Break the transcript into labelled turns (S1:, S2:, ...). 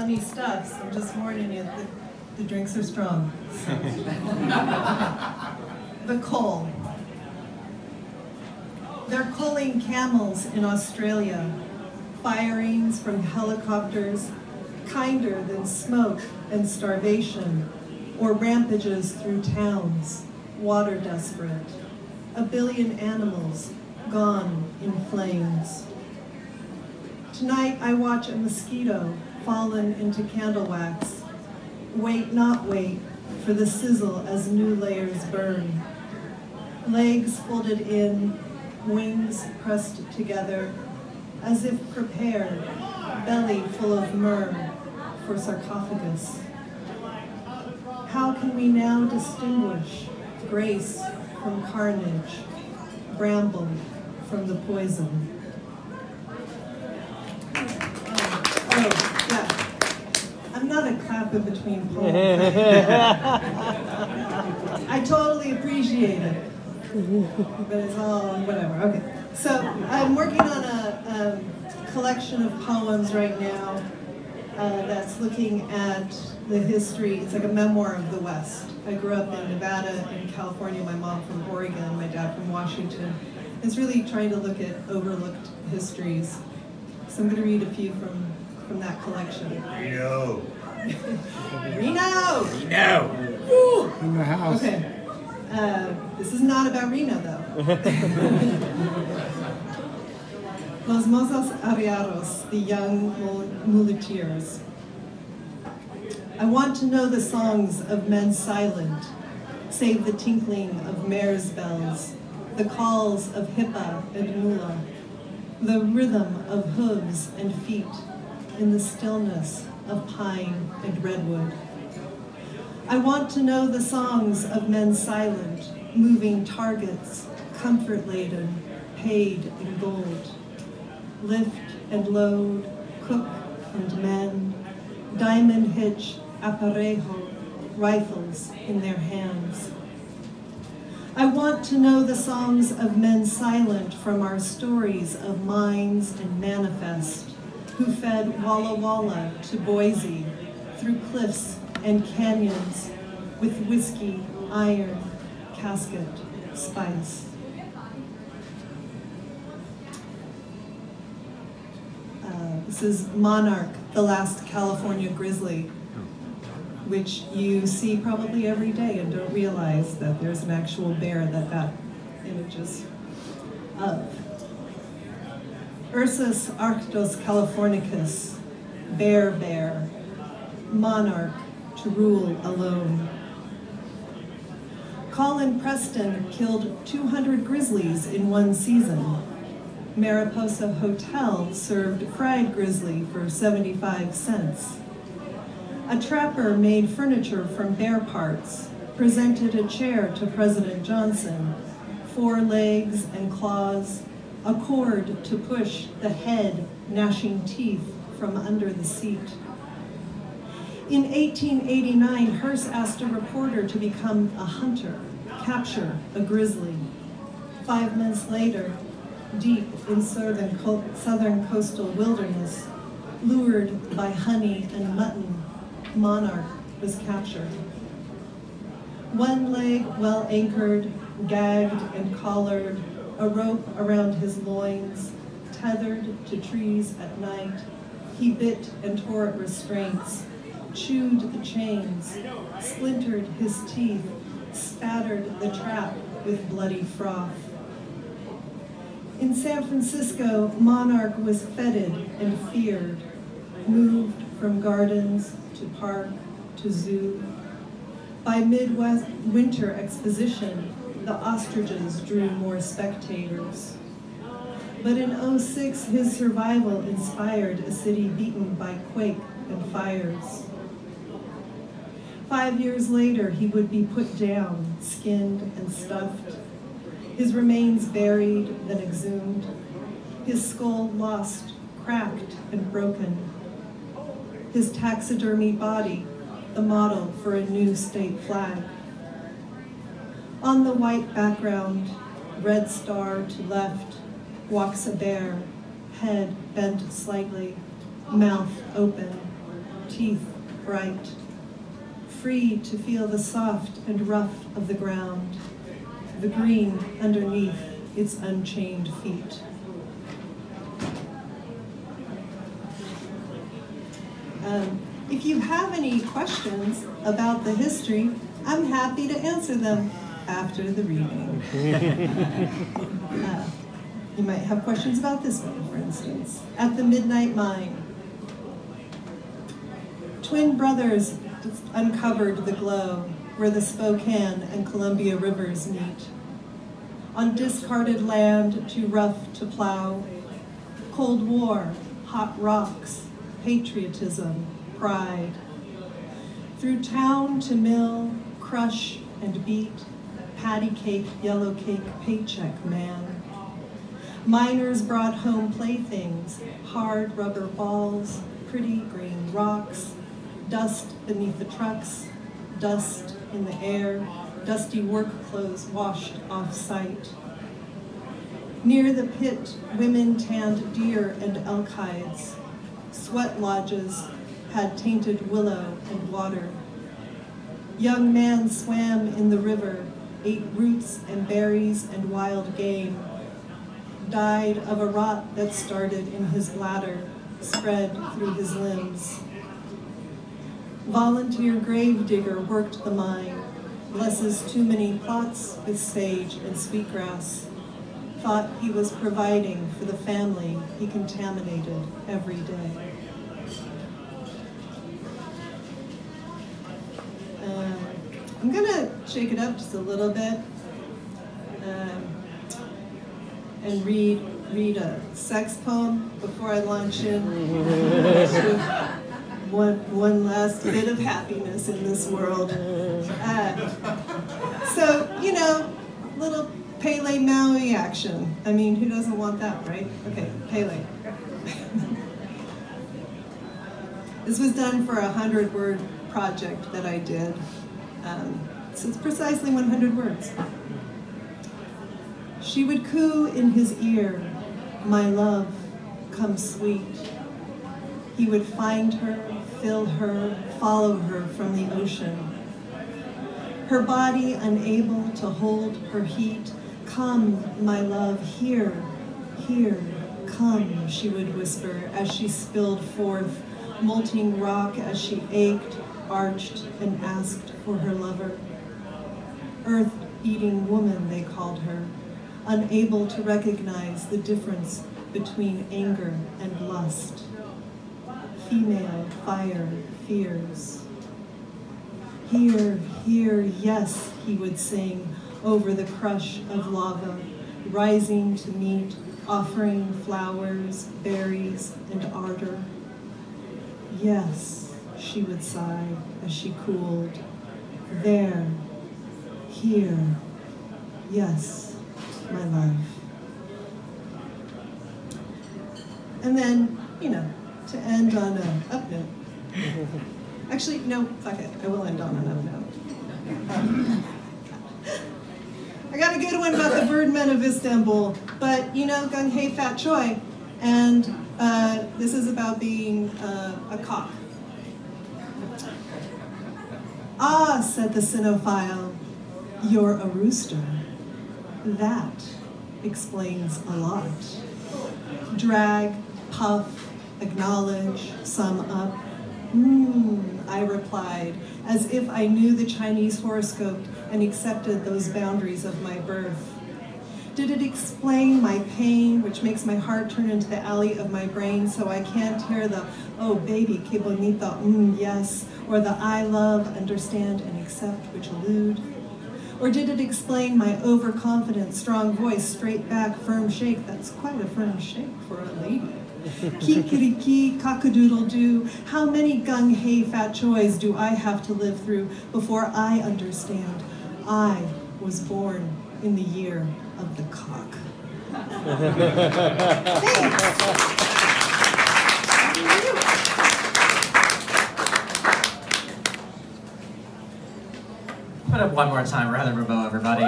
S1: funny stuff, so I'm just warning you that the drinks are strong. The coal. They're culling camels in Australia, firings from helicopters, kinder than smoke and starvation, or rampages through towns, water desperate. A billion animals gone in flames. Tonight I watch a mosquito fallen into candle wax. Wait, not wait, for the sizzle as new layers burn. Legs folded in, wings pressed together, as if prepared, belly full of myrrh for sarcophagus. How can we now distinguish grace from carnage, bramble from the poison? Yeah. I'm not a clap in between poems. I totally appreciate it. But it's all whatever. Okay. So I'm working on a collection of poems right now that's looking at the history. It's like a memoir of the West. I grew up in Nevada and California, my mom from Oregon, my dad from Washington. It's really trying to look at overlooked histories. So I'm going to read a few from that collection.
S2: Reno!
S1: Reno!
S2: Reno!
S1: Woo!
S3: In the house.
S1: Okay. This is not about Reno, though. Los mozos arrieros, the young muleteers. I want to know the songs of men silent, save the tinkling of mares' bells, the calls of hippa and mula, the rhythm of hooves and feet in the stillness of pine and redwood. I want to know the songs of men silent, moving targets, comfort-laden, paid in gold. Lift and load, cook and mend, diamond hitch, aparejo, rifles in their hands. I want to know the songs of men silent from our stories of mines and manifest, who fed Walla Walla to Boise, through cliffs and canyons, with whiskey, iron, casket, spice. This is Monarch, the last California grizzly, which you see probably every day and don't realize that there's an actual bear that image is of. Ursus arctos californicus, bear, monarch to rule alone. Colin Preston killed 200 grizzlies in one season. Mariposa Hotel served fried grizzly for 75 cents. A trapper made furniture from bear parts, presented a chair to President Johnson, 4 legs and claws, a cord to push the head, gnashing teeth from under the seat. In 1889, Hearst asked a reporter to become a hunter, capture a grizzly. 5 months later, deep in southern coastal wilderness, lured by honey and mutton, Monarch was captured. 1 leg well anchored, gagged and collared, a rope around his loins, tethered to trees at night, he bit and tore at restraints, chewed the chains, splintered his teeth, spattered the trap with bloody froth. In San Francisco, Monarch was feted and feared, moved from gardens to park to zoo. By midwinter exposition, the ostriches drew more spectators. But in '06, his survival inspired a city beaten by quake and fires. 5 years later, he would be put down, skinned and stuffed, his remains buried, then exhumed, his skull lost, cracked and broken, his taxidermy body the model for a new state flag. On the white background, red star to left, walks a bear, head bent slightly, mouth open, teeth bright, free to feel the soft and rough of the ground, the green underneath its unchained feet. If you have any questions about the history, I'm happy to answer them after the reading. You might have questions about this one, for instance. At the Midnight Mine, twin brothers uncovered the glow where the Spokane and Columbia rivers meet. On discarded land too rough to plow, Cold War, hot rocks, patriotism, pride. Through town to mill, crush and beat, patty cake, yellow cake, paycheck man. Miners brought home playthings, hard rubber balls, pretty green rocks, dust beneath the trucks, dust in the air, dusty work clothes washed off site. Near the pit, women tanned deer and elk hides. Sweat lodges had tainted willow and water. Young man swam in the river, ate roots and berries and wild game, died of a rot that started in his bladder, spread through his limbs. Volunteer grave digger worked the mine, blesses too many plots with sage and sweetgrass, thought he was providing for the family he contaminated every day. I'm gonna shake it up just a little bit and read a sex poem before I launch in one last bit of happiness in this world. So, you know, little Pele Maui action. I mean, who doesn't want that, right? Okay, Pele. This was done for a 100-word project that I did. So it's precisely 100 words. She would coo in his ear, "My love, come sweet." He would find her, fill her, follow her from the ocean. Her body unable to hold her heat, "Come, my love, here, here, come," she would whisper as she spilled forth, molting rock as she ached, arched, and asked for her lover. Earth-eating woman, they called her, unable to recognize the difference between anger and lust. Female fire fears. Here, here, yes, he would sing over the crush of lava, rising to meet, offering flowers, berries, and ardor. Yes, she would sigh as she cooled. There, here, yes, my love. And then, you know, to end on an up note. Actually, no, fuck it, I will end on an up note. I got a good one about the birdmen of Istanbul, but you know, gung hei fat choi, and this is about being a cock. "Ah," said the cynophile, "you're a rooster. That explains a lot." Drag, puff, acknowledge, sum up. I replied, as if I knew the Chinese horoscope and accepted those boundaries of my birth. Did it explain my pain, which makes my heart turn into the alley of my brain so I can't hear the, "Oh baby, que bonito, yes," or the "I love, understand, and accept," which allude? Or did it explain my overconfident, strong voice, straight back, firm shake? That's quite a firm shake for a lady. Kikiriki, cockadoodle-doo, how many gung-hei fat choys do I have to live through before I understand I was born in the year of the cock? Thanks.
S2: Put up one more time, rather Bourbeau, everybody.